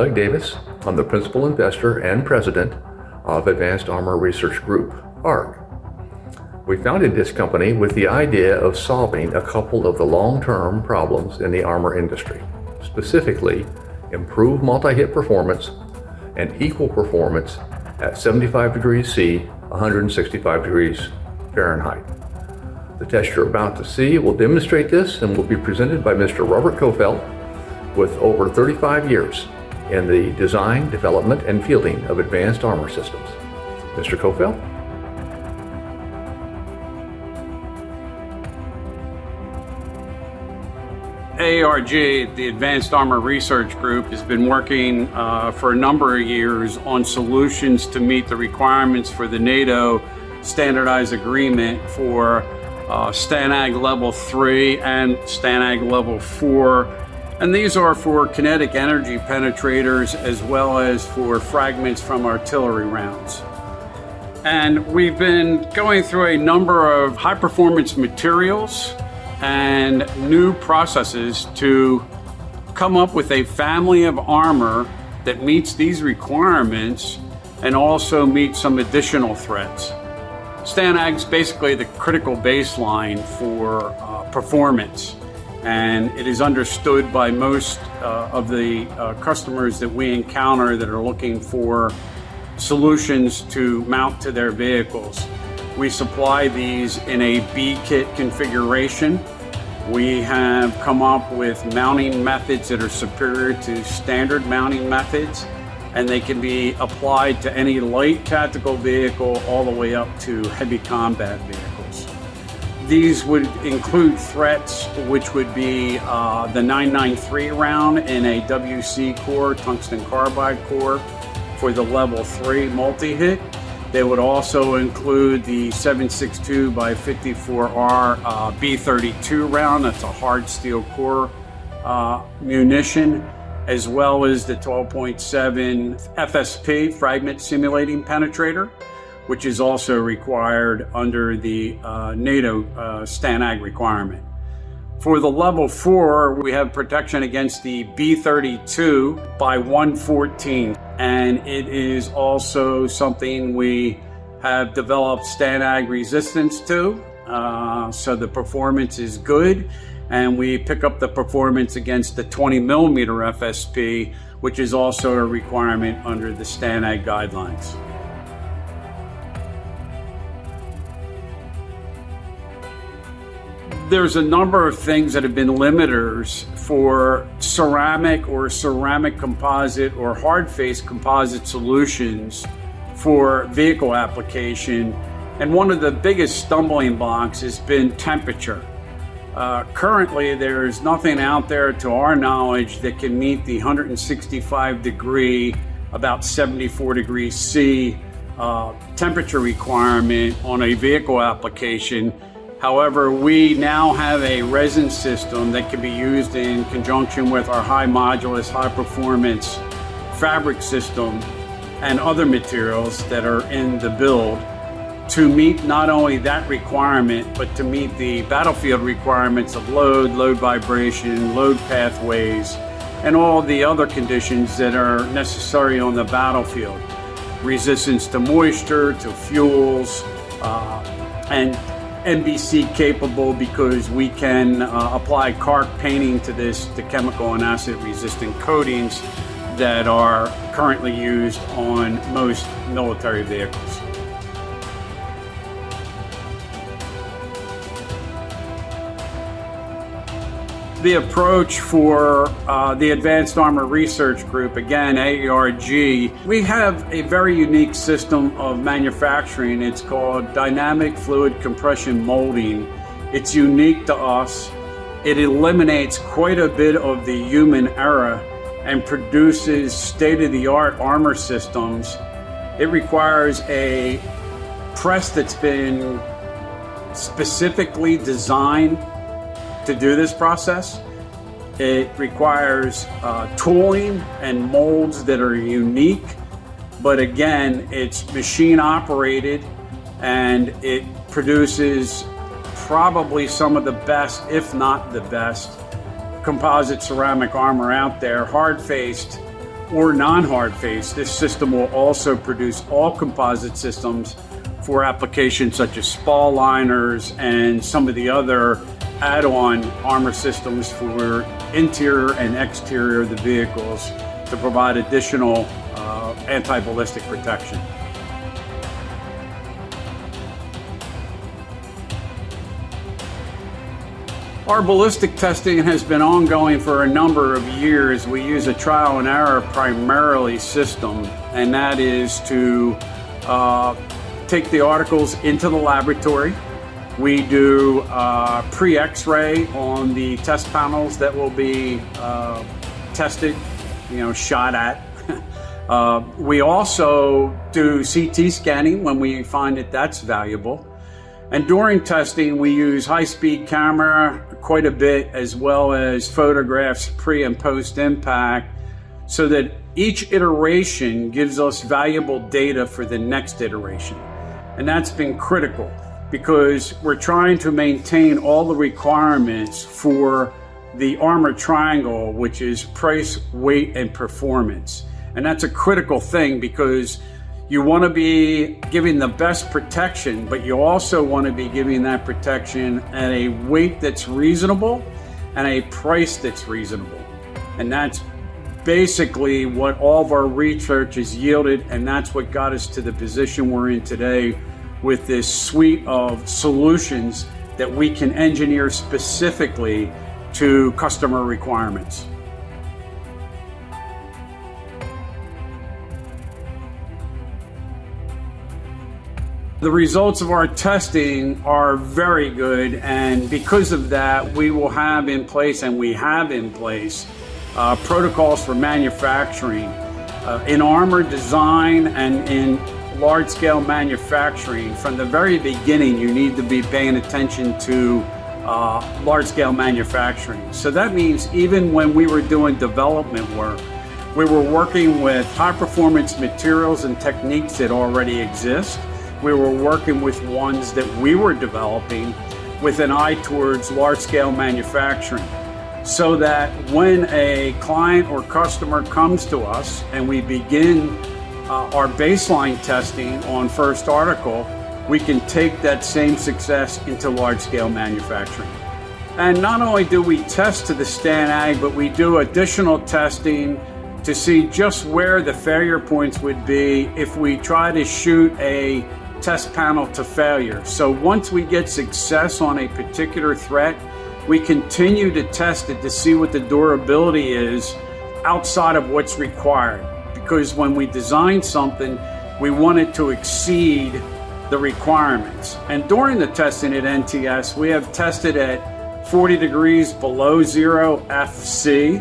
Doug Davis. I'm the principal investor and president of Advanced Armor Research Group, AARG. We founded this company with the idea of solving a couple of the long-term problems in the armor industry, specifically improve multi-hit performance and equal performance at 75 degrees C, 165 degrees Fahrenheit. The test you're about to see will demonstrate this and will be presented by Mr. Robert Coffelt with over 35 years in the design, development, and fielding of advanced armor systems. Mr. Coffelt? AARG, the Advanced Armor Research Group, has been working for a number of years on solutions to meet the requirements for the NATO standardized agreement for STANAG Level 3 and STANAG Level 4. And these are for kinetic energy penetrators as well as for fragments from artillery rounds. And we've been going through a number of high-performance materials and new processes to come up with a family of armor that meets these requirements and also meets some additional threats. STANAG is basically the critical baseline for performance, and it is understood by most of the customers that we encounter that are looking for solutions to mount to their vehicles. We supply these in a B-kit configuration. We have come up with mounting methods that are superior to standard mounting methods, and they can be applied to any light tactical vehicle all the way up to heavy combat vehicles. These would include threats which would be the 993 round in a WC core, tungsten carbide core, for the level 3 multi-hit. They would also include the 7.62 by 54R B32 round, that's a hard steel core munition, as well as the 12.7 FSP, fragment simulating penetrator, which is also required under the NATO STANAG requirement. For the level 4, we have protection against the B32 by 114, and it is also something we have developed STANAG resistance to, so the performance is good, and we pick up the performance against the 20 millimeter FSP, which is also a requirement under the STANAG guidelines. There's a number of things that have been limiters for ceramic or ceramic composite or hard face composite solutions for vehicle application. And one of the biggest stumbling blocks has been temperature. Currently, there's nothing out there to our knowledge that can meet the 165 degree, about 74 degrees C temperature requirement on a vehicle application. However, we now have a resin system that can be used in conjunction with our high modulus, high performance fabric system and other materials that are in the build to meet not only that requirement, but to meet the battlefield requirements of load vibration, load pathways, and all the other conditions that are necessary on the battlefield. Resistance to moisture, to fuels, and NBC capable because we can apply caulk painting to this, the chemical and acid resistant coatings that are currently used on most military vehicles. The approach for the Advanced Armor Research Group, again, AARG, we have a very unique system of manufacturing. It's called dynamic fluid compression molding. It's unique to us. It eliminates quite a bit of the human error and produces state-of-the-art armor systems. It requires a press that's been specifically designed to do this process. It requires tooling and molds that are unique, but again, it's machine operated and it produces probably some of the best, if not the best, composite ceramic armor out there, hard-faced, or non-hard face, this system will also produce all composite systems for applications such as spall liners and some of the other add-on armor systems for interior and exterior of the vehicles to provide additional anti-ballistic protection. Our ballistic testing has been ongoing for a number of years. We use a trial and error primarily system, and that is to take the articles into the laboratory. We do pre-X-ray on the test panels that will be tested, shot at. We also do CT scanning when we find that that's valuable. And during testing, we use high-speed camera quite a bit, as well as photographs pre and post impact, so that each iteration gives us valuable data for the next iteration. And that's been critical because we're trying to maintain all the requirements for the armor triangle, which is price, weight, and performance. And that's a critical thing because you want to be giving the best protection, but you also want to be giving that protection at a weight that's reasonable and a price that's reasonable. And that's basically what all of our research has yielded, and that's what got us to the position we're in today with this suite of solutions that we can engineer specifically to customer requirements. The results of our testing are very good, and because of that, we will have in place, and we have in place, protocols for manufacturing. In armor design and in large-scale manufacturing, from the very beginning, you need to be paying attention to large-scale manufacturing. So that means even when we were doing development work, we were working with high-performance materials and techniques that already exist. We were working with ones that we were developing with an eye towards large-scale manufacturing, so that when a client or customer comes to us and we begin our baseline testing on first article, we can take that same success into large-scale manufacturing. And not only do we test to the STANAG, but we do additional testing to see just where the failure points would be if we try to shoot a test panel to failure. So once we get success on a particular threat, we continue to test it to see what the durability is outside of what's required. Because when we design something, we want it to exceed the requirements. And during the testing at NTS, we have tested at 40 degrees below zero FC,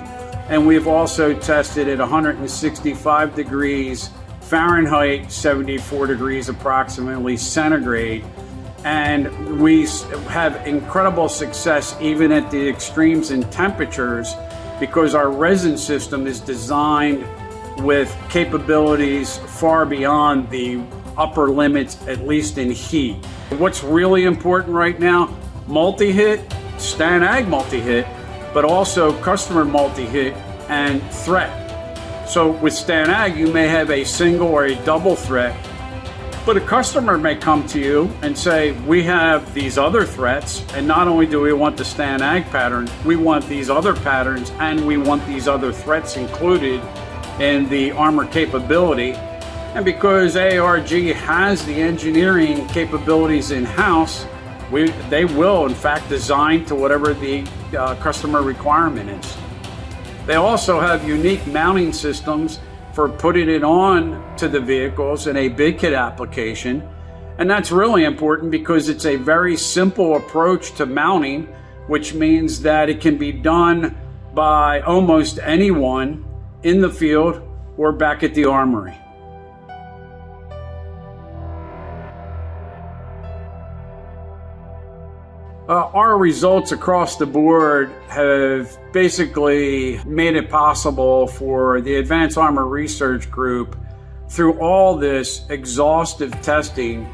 and we've also tested at 165 degrees Fahrenheit, 74 degrees approximately centigrade, and we have incredible success even at the extremes in temperatures because our resin system is designed with capabilities far beyond the upper limits, at least in heat. What's really important right now, multi-hit, STANAG multi-hit, but also customer multi-hit and threat. So with STANAG, you may have a single or a double threat, but a customer may come to you and say, we have these other threats, and not only do we want the STANAG pattern, we want these other patterns, and we want these other threats included in the armor capability. And because AARG has the engineering capabilities in-house, they will, in fact, design to whatever the customer requirement is. They also have unique mounting systems for putting it on to the vehicles in a big kit application. And that's really important because it's a very simple approach to mounting, which means that it can be done by almost anyone in the field or back at the armory. Our results across the board have basically made it possible for the Advanced Armor Research Group, through all this exhaustive testing,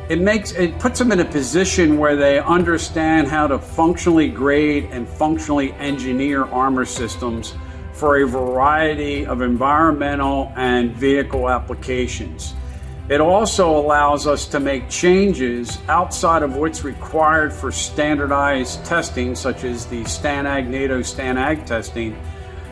it puts them in a position where they understand how to functionally grade and functionally engineer armor systems for a variety of environmental and vehicle applications. It also allows us to make changes outside of what's required for standardized testing, such as the STANAG, NATO STANAG testing,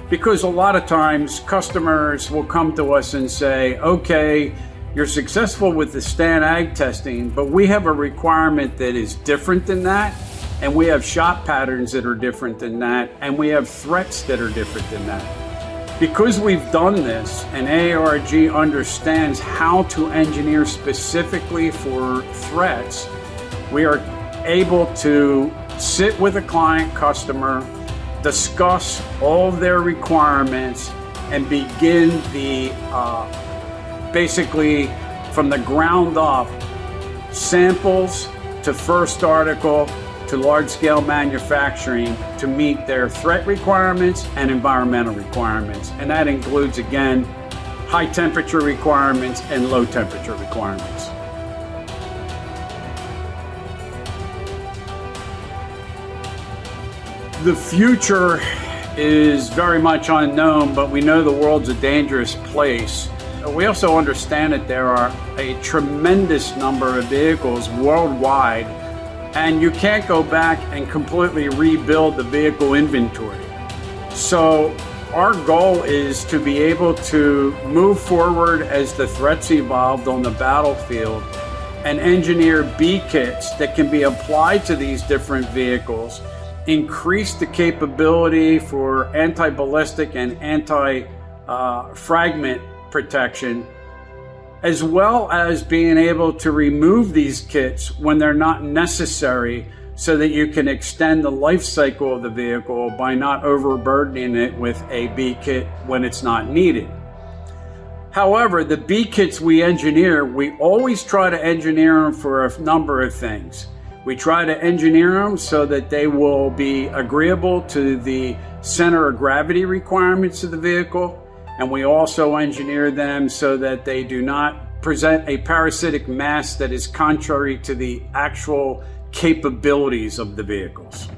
because a lot of times customers will come to us and say, okay, you're successful with the STANAG testing, but we have a requirement that is different than that, and we have shot patterns that are different than that, and we have threats that are different than that. Because we've done this, and AARG understands how to engineer specifically for threats, we are able to sit with a client customer, discuss all of their requirements, and begin the basically from the ground up, samples to first article to large-scale manufacturing to meet their threat requirements and environmental requirements. And that includes, again, high temperature requirements and low temperature requirements. The future is very much unknown, but we know the world's a dangerous place. We also understand that there are a tremendous number of vehicles worldwide, and you can't go back and completely rebuild the vehicle inventory. So our goal is to be able to move forward as the threats evolved on the battlefield and engineer B kits that can be applied to these different vehicles, increase the capability for anti-ballistic and anti-fragment protection, as well as being able to remove these kits when they're not necessary so that you can extend the life cycle of the vehicle by not overburdening it with a B kit when it's not needed. However, the B kits we engineer, we always try to engineer them for a number of things. We try to engineer them so that they will be agreeable to the center of gravity requirements of the vehicle. And we also engineer them so that they do not present a parasitic mass that is contrary to the actual capabilities of the vehicles.